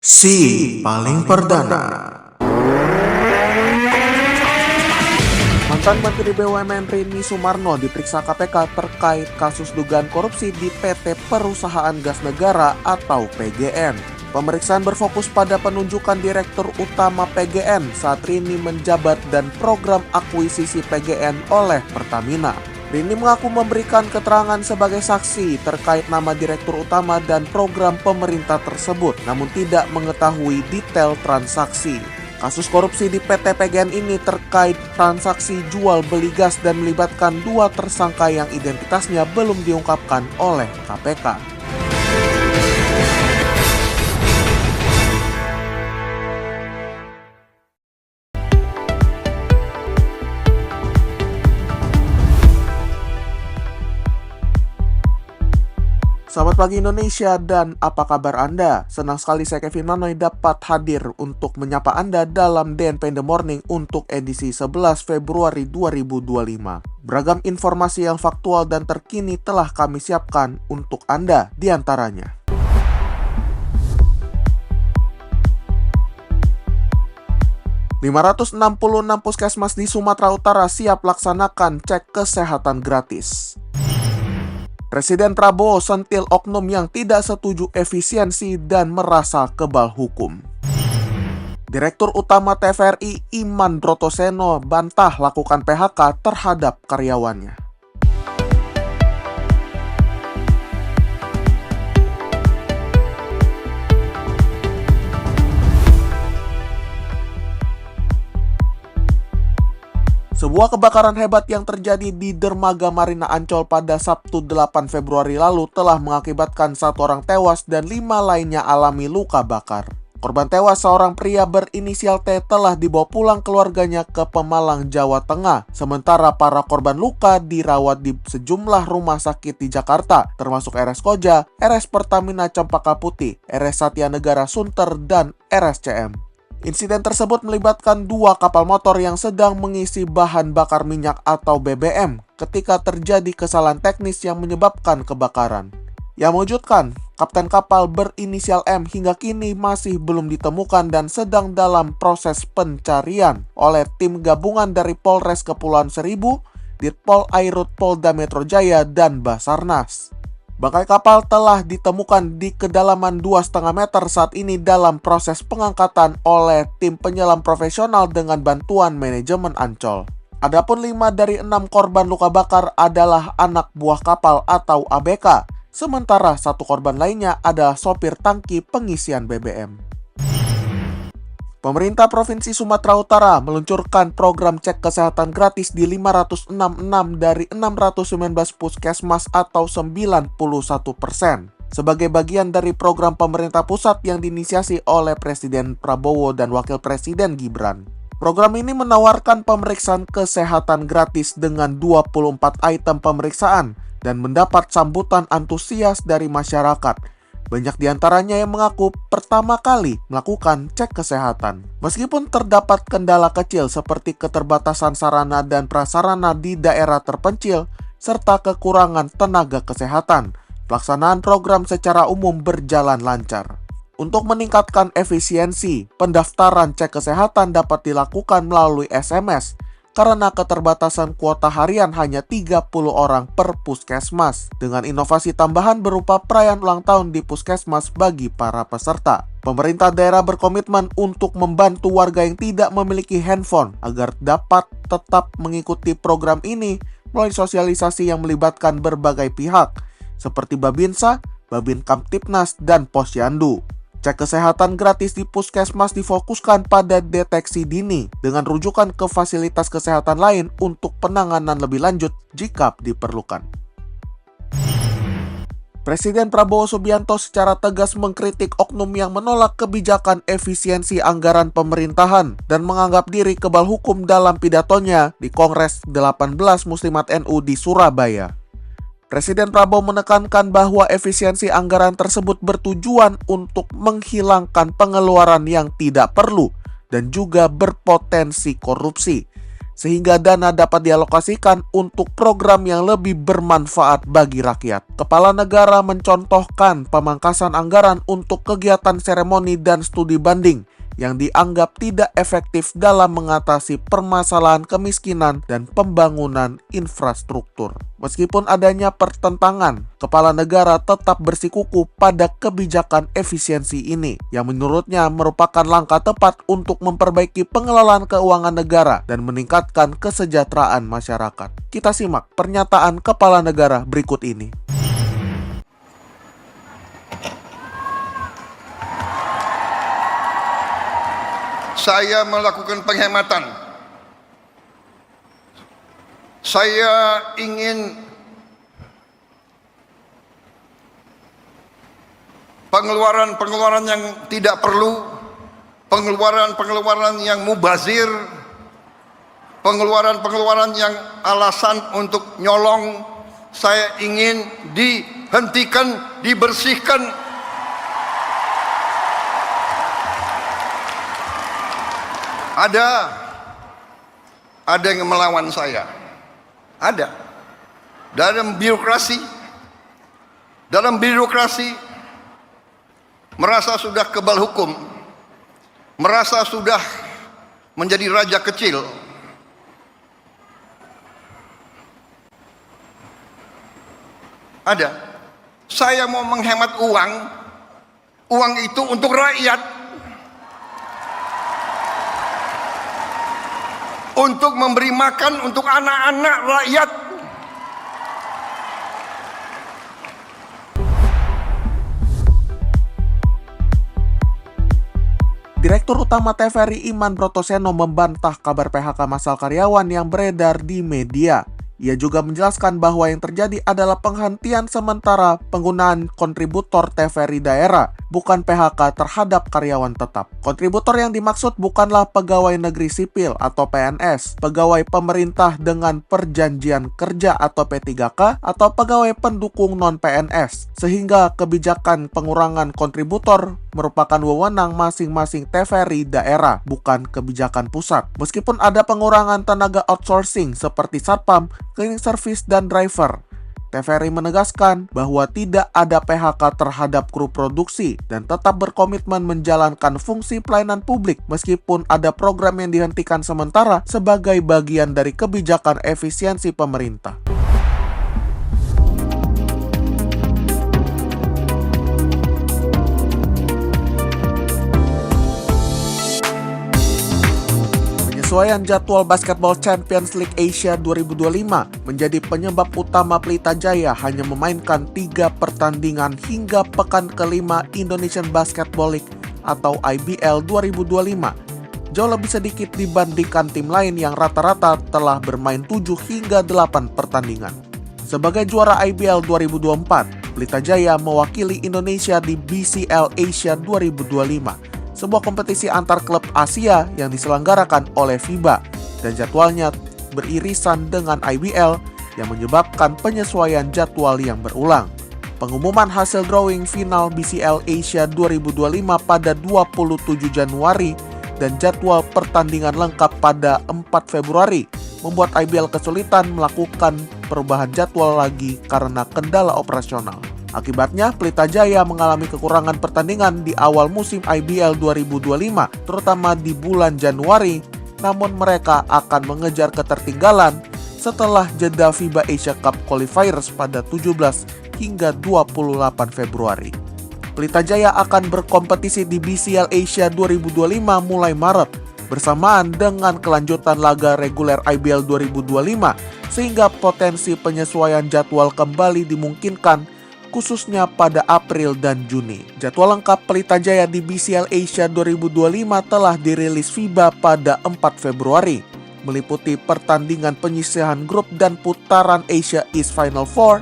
Si paling perdana. Mantan Menteri BUMN Rini Sumarno diperiksa KPK terkait kasus dugaan korupsi di PT Perusahaan Gas Negara atau PGN. Pemeriksaan berfokus pada penunjukan Direktur Utama PGN saat Rini menjabat dan program akuisisi PGN oleh Pertamina. Rini mengaku memberikan keterangan sebagai saksi terkait nama Direktur Utama dan program pemerintah tersebut, namun tidak mengetahui detail transaksi. Kasus korupsi di PT PGN ini terkait transaksi jual beli gas dan melibatkan dua tersangka yang identitasnya belum diungkapkan oleh KPK. Selamat pagi Indonesia, dan apa kabar Anda? Senang sekali saya Kevin Manoy dapat hadir untuk menyapa Anda dalam DNP in the Morning untuk edisi 11 Februari 2025. Beragam informasi yang faktual dan terkini telah kami siapkan untuk Anda, diantaranya. ...566 puskesmas di Sumatera Utara siap laksanakan cek kesehatan gratis. Presiden Prabowo sentil oknum yang tidak setuju efisiensi dan merasa kebal hukum. Direktur Utama TVRI Iman Brotoseno bantah lakukan PHK terhadap karyawannya. Sebuah kebakaran hebat yang terjadi di dermaga Marina Ancol pada Sabtu 8 Februari lalu telah mengakibatkan 1 orang tewas dan 5 lainnya alami luka bakar. Korban tewas, seorang pria berinisial T, telah dibawa pulang keluarganya ke Pemalang, Jawa Tengah. Sementara para korban luka dirawat di sejumlah rumah sakit di Jakarta, termasuk RS Koja, RS Pertamina Cempaka Putih, RS Satya Negara Sunter, dan RSCM. Insiden tersebut melibatkan 2 kapal motor yang sedang mengisi bahan bakar minyak atau BBM ketika terjadi kesalahan teknis yang menyebabkan kebakaran. Yang mewujudkan kapten kapal berinisial M hingga kini masih belum ditemukan dan sedang dalam proses pencarian oleh tim gabungan dari Polres Kepulauan Seribu, Ditpol Airut Polda Metro Jaya, dan Basarnas. Bangkai kapal telah ditemukan di kedalaman 2,5 meter saat ini dalam proses pengangkatan oleh tim penyelam profesional dengan bantuan manajemen Ancol. Adapun 5 dari 6 korban luka bakar adalah anak buah kapal atau ABK, sementara 1 korban lainnya adalah sopir tangki pengisian BBM. Pemerintah Provinsi Sumatera Utara meluncurkan program cek kesehatan gratis di 566 dari 619 puskesmas atau 91%. Sebagai bagian dari program pemerintah pusat yang diinisiasi oleh Presiden Prabowo dan Wakil Presiden Gibran. Program ini menawarkan pemeriksaan kesehatan gratis dengan 24 item pemeriksaan dan mendapat sambutan antusias dari masyarakat. Banyak diantaranya yang mengaku pertama kali melakukan cek kesehatan. Meskipun terdapat kendala kecil seperti keterbatasan sarana dan prasarana di daerah terpencil, serta kekurangan tenaga kesehatan, pelaksanaan program secara umum berjalan lancar. Untuk meningkatkan efisiensi, pendaftaran cek kesehatan dapat dilakukan melalui SMS, karena keterbatasan kuota harian hanya 30 orang per puskesmas, dengan inovasi tambahan berupa perayaan ulang tahun di puskesmas bagi para peserta. Pemerintah daerah berkomitmen untuk membantu warga yang tidak memiliki handphone agar dapat tetap mengikuti program ini melalui sosialisasi yang melibatkan berbagai pihak, seperti Babinsa, Babin Kamtipnas, dan Posyandu. Cek kesehatan gratis di puskesmas difokuskan pada deteksi dini dengan rujukan ke fasilitas kesehatan lain untuk penanganan lebih lanjut jika diperlukan. Presiden Prabowo Subianto secara tegas mengkritik oknum yang menolak kebijakan efisiensi anggaran pemerintahan dan menganggap diri kebal hukum dalam pidatonya di Kongres 18 Muslimat NU di Surabaya. Presiden Prabowo menekankan bahwa efisiensi anggaran tersebut bertujuan untuk menghilangkan pengeluaran yang tidak perlu dan juga berpotensi korupsi. sehingga dana dapat dialokasikan untuk program yang lebih bermanfaat bagi rakyat. Kepala negara mencontohkan pemangkasan anggaran untuk kegiatan seremoni dan studi banding yang dianggap tidak efektif dalam mengatasi permasalahan kemiskinan dan pembangunan infrastruktur. Meskipun adanya pertentangan, kepala negara tetap bersikukuh pada kebijakan efisiensi ini, yang menurutnya merupakan langkah tepat untuk memperbaiki pengelolaan keuangan negara dan meningkatkan kesejahteraan masyarakat. Kita simak pernyataan kepala negara berikut ini. Saya melakukan penghematan. Saya ingin pengeluaran-pengeluaran yang tidak perlu, pengeluaran-pengeluaran yang mubazir, pengeluaran-pengeluaran yang alasan untuk nyolong, saya ingin dihentikan, dibersihkan. Ada yang melawan saya. Ada. Dalam birokrasi merasa sudah kebal hukum, merasa sudah menjadi raja kecil. Ada. Saya mau menghemat uang itu untuk rakyat, untuk memberi makan untuk anak-anak rakyat. Direktur Utama TVRI Iman Brotoseno membantah kabar PHK massal karyawan yang beredar di media. Ia juga menjelaskan bahwa yang terjadi adalah penghentian sementara penggunaan kontributor TVRI daerah, bukan PHK terhadap karyawan tetap. Kontributor yang dimaksud bukanlah pegawai negeri sipil atau PNS, pegawai pemerintah dengan perjanjian kerja atau P3K, atau pegawai pendukung non-PNS, sehingga kebijakan pengurangan kontributor merupakan wewenang masing-masing TVRI daerah, bukan kebijakan pusat. Meskipun ada pengurangan tenaga outsourcing seperti satpam, cleaning service, dan driver, TVRI menegaskan bahwa tidak ada PHK terhadap kru produksi dan tetap berkomitmen menjalankan fungsi pelayanan publik meskipun ada program yang dihentikan sementara sebagai bagian dari kebijakan efisiensi pemerintah. Penyesuaian jadwal Basketball Champions League Asia 2025 menjadi penyebab utama Pelita Jaya hanya memainkan 3 pertandingan hingga pekan kelima Indonesian Basketball League atau IBL 2025. Jauh lebih sedikit dibandingkan tim lain yang rata-rata telah bermain 7 hingga 8 pertandingan. Sebagai juara IBL 2024, Pelita Jaya mewakili Indonesia di BCL Asia 2025. Sebuah kompetisi antar klub Asia yang diselenggarakan oleh FIBA dan jadwalnya beririsan dengan IBL yang menyebabkan penyesuaian jadwal yang berulang. Pengumuman hasil drawing final BCL Asia 2025 pada 27 Januari dan jadwal pertandingan lengkap pada 4 Februari membuat IBL kesulitan melakukan perubahan jadwal lagi karena kendala operasional. Akibatnya, Pelita Jaya mengalami kekurangan pertandingan di awal musim IBL 2025, terutama di bulan Januari, namun mereka akan mengejar ketertinggalan setelah jeda FIBA Asia Cup Qualifiers pada 17 hingga 28 Februari. Pelita Jaya akan berkompetisi di BCL Asia 2025 mulai Maret, bersamaan dengan kelanjutan laga reguler IBL 2025, sehingga potensi penyesuaian jadwal kembali dimungkinkan khususnya pada April dan Juni. Jadwal lengkap Pelita Jaya di BCL Asia 2025 telah dirilis FIBA pada 4 Februari, meliputi pertandingan penyisihan grup dan putaran Asia East Final Four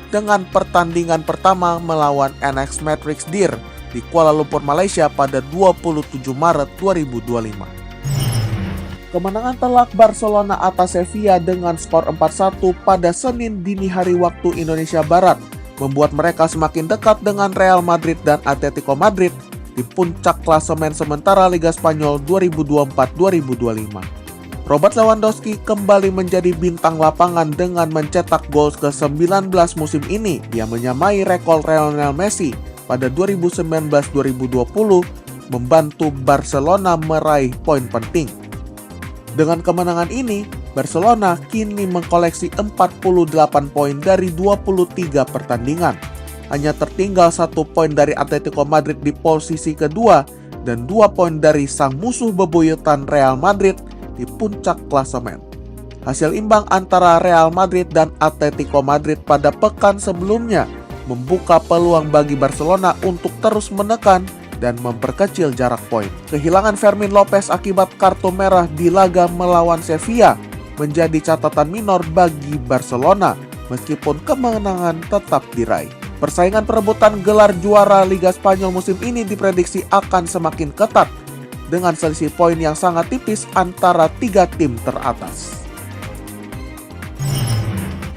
dengan pertandingan pertama melawan NX Matrix Dir di Kuala Lumpur, Malaysia pada 27 Maret 2025. Kemenangan telak Barcelona atas Sevilla dengan skor 4-1 pada Senin dini hari waktu Indonesia Barat membuat mereka semakin dekat dengan Real Madrid dan Atletico Madrid di puncak klasemen sementara Liga Spanyol 2024-2025. Robert Lewandowski kembali menjadi bintang lapangan dengan mencetak gol ke-19 musim ini. Ia menyamai rekor Lionel Messi pada 2019-2020, membantu Barcelona meraih poin penting. Dengan kemenangan ini, Barcelona kini mengkoleksi 48 poin dari 23 pertandingan. Hanya tertinggal 1 poin dari Atletico Madrid di posisi kedua dan 2 poin dari sang musuh bebuyutan Real Madrid di puncak klasemen. Hasil imbang antara Real Madrid dan Atletico Madrid pada pekan sebelumnya membuka peluang bagi Barcelona untuk terus menekan dan memperkecil jarak poin. Kehilangan Fermin Lopez akibat kartu merah di laga melawan Sevilla menjadi catatan minor bagi Barcelona meskipun kemenangan tetap diraih. Persaingan perebutan gelar juara Liga Spanyol musim ini diprediksi akan semakin ketat dengan selisih poin yang sangat tipis antara 3 tim teratas.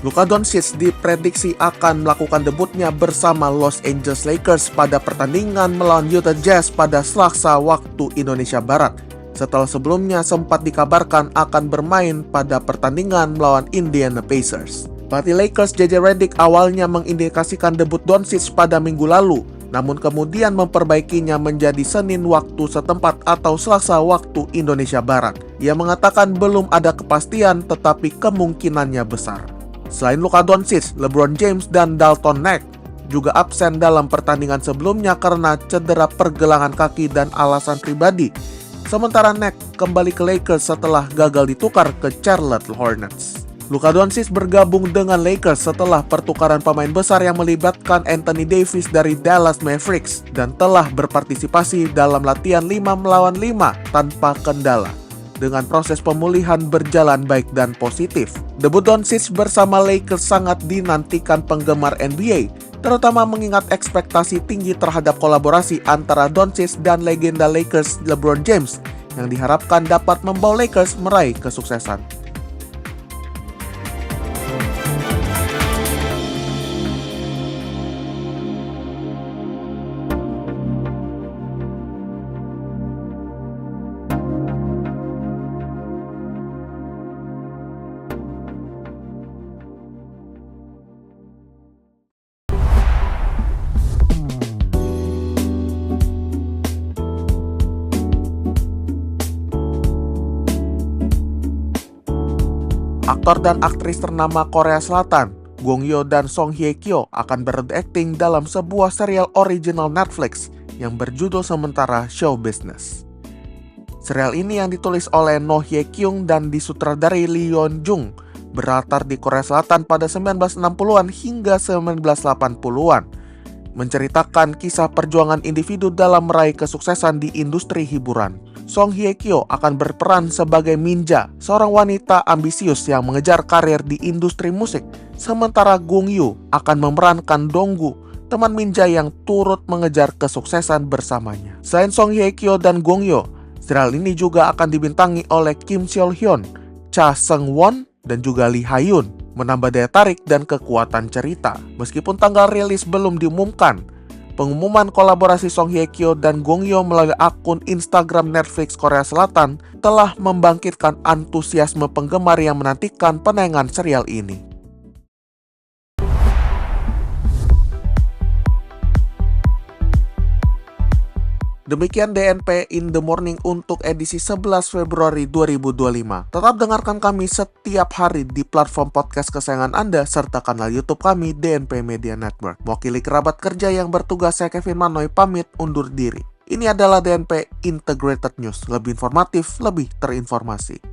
Luka Doncic diprediksi akan melakukan debutnya bersama Los Angeles Lakers pada pertandingan melawan Utah Jazz pada Selasa waktu Indonesia Barat, setelah sebelumnya sempat dikabarkan akan bermain pada pertandingan melawan Indiana Pacers. Pelatih Lakers JJ Redick awalnya mengindikasikan debut Doncic pada minggu lalu, namun kemudian memperbaikinya menjadi Senin waktu setempat atau Selasa waktu Indonesia Barat. Ia mengatakan belum ada kepastian tetapi kemungkinannya besar. Selain Luka Doncic, LeBron James dan Dalton Knecht juga absen dalam pertandingan sebelumnya karena cedera pergelangan kaki dan alasan pribadi. Sementara Knecht kembali ke Lakers setelah gagal ditukar ke Charlotte Hornets. Luka Doncic bergabung dengan Lakers setelah pertukaran pemain besar yang melibatkan Anthony Davis dari Dallas Mavericks dan telah berpartisipasi dalam latihan 5-5 tanpa kendala. Dengan proses pemulihan berjalan baik dan positif. Debut Doncic bersama Lakers sangat dinantikan penggemar NBA, terutama mengingat ekspektasi tinggi terhadap kolaborasi antara Doncic dan legenda Lakers LeBron James yang diharapkan dapat membawa Lakers meraih kesuksesan. Aktor dan aktris ternama Korea Selatan, Gong Yoo dan Song Hye Kyo akan berakting dalam sebuah serial original Netflix yang berjudul sementara Show Business. Serial ini yang ditulis oleh No Hye Kyung dan disutradari Lee Yeon Jung berlatar di Korea Selatan pada 1960-an hingga 1980-an, menceritakan kisah perjuangan individu dalam meraih kesuksesan di industri hiburan. Song Hye Kyo akan berperan sebagai Min Ja, seorang wanita ambisius yang mengejar karir di industri musik, sementara Gong Yoo akan memerankan Donggu, teman Min Ja yang turut mengejar kesuksesan bersamanya. Selain Song Hye Kyo dan Gong Yoo, serial ini juga akan dibintangi oleh Kim Seol Hyun, Cha Seung Won, dan juga Lee Ha Yoon, menambah daya tarik dan kekuatan cerita. Meskipun tanggal rilis belum diumumkan, pengumuman kolaborasi Song Hye Kyo dan Gong Yoo melalui akun Instagram Netflix Korea Selatan telah membangkitkan antusiasme penggemar yang menantikan penayangan serial ini. Demikian DNP in the Morning untuk edisi 11 Februari 2025. Tetap dengarkan kami setiap hari di platform podcast kesayangan Anda serta kanal YouTube kami DNP Media Network. Mewakili kerabat kerja yang bertugas, saya Kevin Manoy pamit undur diri. Ini adalah DNP Integrated News, lebih informatif, lebih terinformasi.